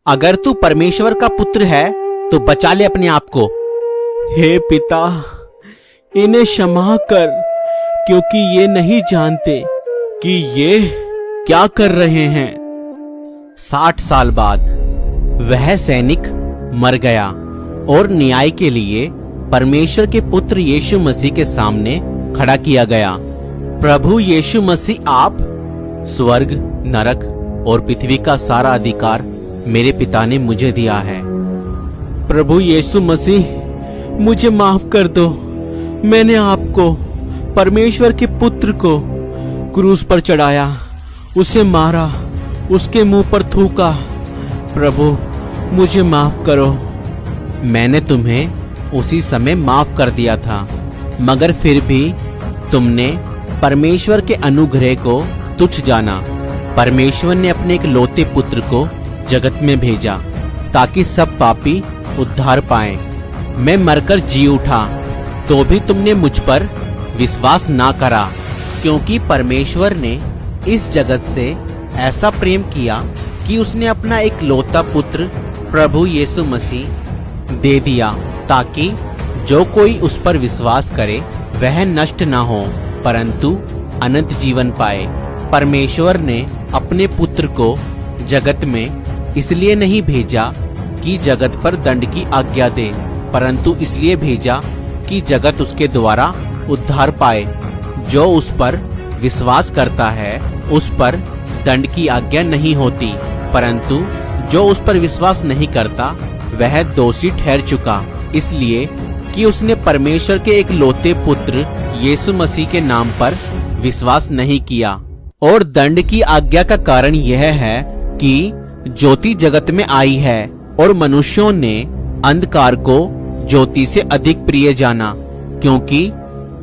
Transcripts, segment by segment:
अगर तू परमेश्वर का पुत्र है तो बचा ले अपने आप को। हे पिता, इन्हें क्षमा कर, क्योंकि ये नहीं जानते कि ये क्या कर रहे हैं। 60 साल बाद वह सैनिक मर गया और न्याय के लिए परमेश्वर के पुत्र यीशु मसीह के सामने खड़ा किया गया। प्रभु यीशु मसीह आप, स्वर्ग, नरक और पृथ्वी का सारा अधिकार मेरे पिता ने मुझे दिया है। प्रभु यीशु मसीह, मुझे माफ कर दो। मैंने आपको, परमेश्वर के पुत्र को, क्रूस पर चढ़ाया, उसे मारा, उसके मुंह पर थूका। प्रभु, मुझे माफ करो। मैंने तुम्हें उसी समय माफ कर दिया था, मगर फिर भी तुमने परमेश्वर के अनुग्रह को तुच्छ जाना। परमेश्वर ने अपने एक लौते पुत्र को जगत में भेजा ताकि सब पापी उद्धार पाएं। मैं मरकर जी उठा तो भी तुमने मुझ पर विश्वास ना करा, क्योंकि परमेश्वर ने इस जगत से ऐसा प्रेम किया कि उसने अपना एक लौता पुत्र प्रभु यीशु मसीह दे दिया, ताकि जो कोई उस पर विश्वास करे वह नष्ट ना हो परंतु अनंत जीवन पाए। परमेश्वर ने अपने पुत्र को जगत में इसलिए नहीं भेजा कि जगत पर दंड की आज्ञा दे, परंतु इसलिए भेजा कि जगत उसके द्वारा उद्धार पाए। जो उस पर विश्वास करता है उस पर दंड की आज्ञा नहीं होती, परंतु जो उस पर विश्वास नहीं करता वह दोषी ठहर चुका, इसलिए कि उसने परमेश्वर के एक लौते पुत्र यीशु मसीह के नाम पर विश्वास नहीं किया। और दंड की आज्ञा का कारण यह है कि ज्योति जगत में आई है और मनुष्यों ने अंधकार को ज्योति से अधिक प्रिय जाना, क्योंकि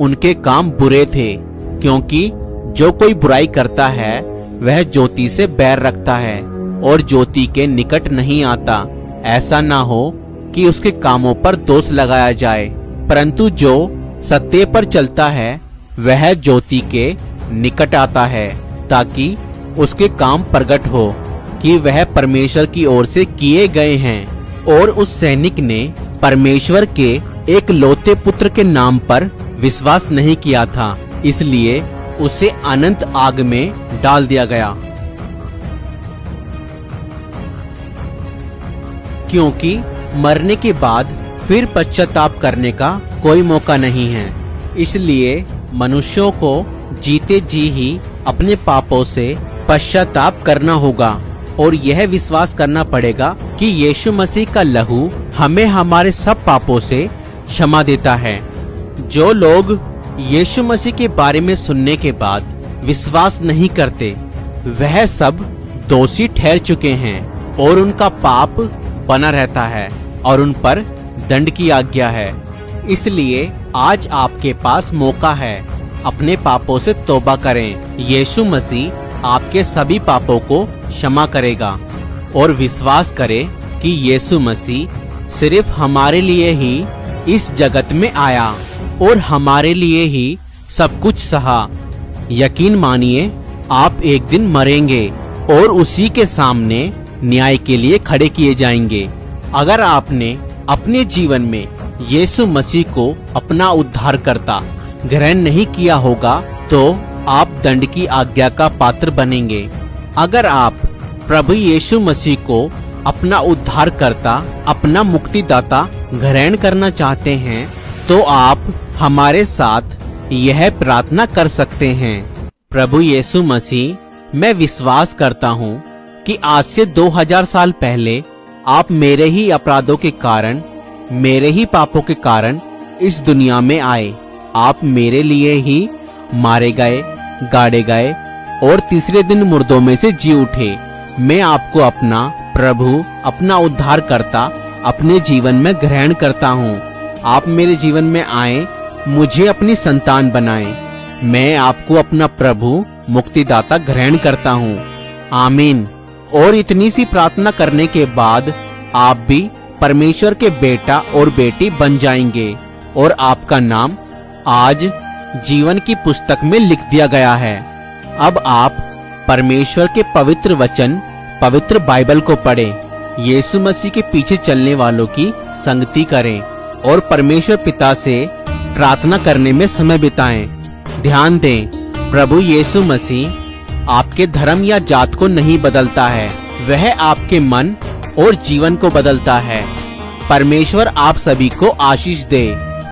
उनके काम बुरे थे। क्योंकि जो कोई बुराई करता है वह ज्योति से बैर रखता है और ज्योति के निकट नहीं आता, ऐसा ना हो कि उसके कामों पर दोष लगाया जाए। परंतु जो सत्य पर चलता है वह ज्योति के निकट आता है, ताकि उसके काम प्रकट हो कि वह परमेश्वर की ओर से किए गए हैं। और उस सैनिक ने परमेश्वर के एक लौते पुत्र के नाम पर विश्वास नहीं किया था, इसलिए उसे अनंत आग में डाल दिया गया। क्योंकि मरने के बाद फिर पश्चाताप करने का कोई मौका नहीं है, इसलिए मनुष्यों को जीते जी ही अपने पापों से पश्चाताप करना होगा और यह विश्वास करना पड़ेगा कि यीशु मसीह का लहू हमें हमारे सब पापों से क्षमा देता है। जो लोग यीशु मसीह के बारे में सुनने के बाद विश्वास नहीं करते वह सब दोषी ठहर चुके हैं और उनका पाप बना रहता है और उन पर दंड की आज्ञा है। इसलिए आज आपके पास मौका है, अपने पापों से तौबा करें। यीशु मसीह आपके सभी पापों को क्षमा करेगा और विश्वास करें कि यीशु मसीह सिर्फ हमारे लिए ही इस जगत में आया और हमारे लिए ही सब कुछ सहा। यकीन मानिए, आप एक दिन मरेंगे और उसी के सामने न्याय के लिए खड़े किए जाएंगे। अगर आपने अपने जीवन में यीशु मसीह को अपना उद्धारकर्ता ग्रहण नहीं किया होगा तो आप दंड की आज्ञा का पात्र बनेंगे। अगर आप प्रभु यीशु मसीह को अपना उद्धारकर्ता, अपना मुक्तिदाता ग्रहण करना चाहते हैं तो आप हमारे साथ यह प्रार्थना कर सकते हैं। प्रभु यीशु मसीह, मैं विश्वास करता हूँ कि आज से 2000 साल पहले आप मेरे ही अपराधों के कारण, मेरे ही पापों के कारण इस दुनिया में आए। आप मेरे लिए ही मारे गए, गाड़े गए और तीसरे दिन मुर्दों में से जी उठे। मैं आपको अपना प्रभु, अपना उद्धारकर्ता अपने जीवन में ग्रहण करता हूँ। आप मेरे जीवन में आए, मुझे अपनी संतान बनाएं। मैं आपको अपना प्रभु, मुक्तिदाता ग्रहण करता हूँ। आमीन। और इतनी सी प्रार्थना करने के बाद आप भी परमेश्वर के बेटा और बेटी बन जाएंगे और आपका नाम आज जीवन की पुस्तक में लिख दिया गया है। अब आप परमेश्वर के पवित्र वचन, पवित्र बाइबल को पढ़ें। यीशु मसीह के पीछे चलने वालों की संगति करें और परमेश्वर पिता से प्रार्थना करने में समय बिताएं। ध्यान दें, प्रभु यीशु मसीह आपके धर्म या जात को नहीं बदलता है, वह आपके मन और जीवन को बदलता है। परमेश्वर आप सभी को आशीष दे।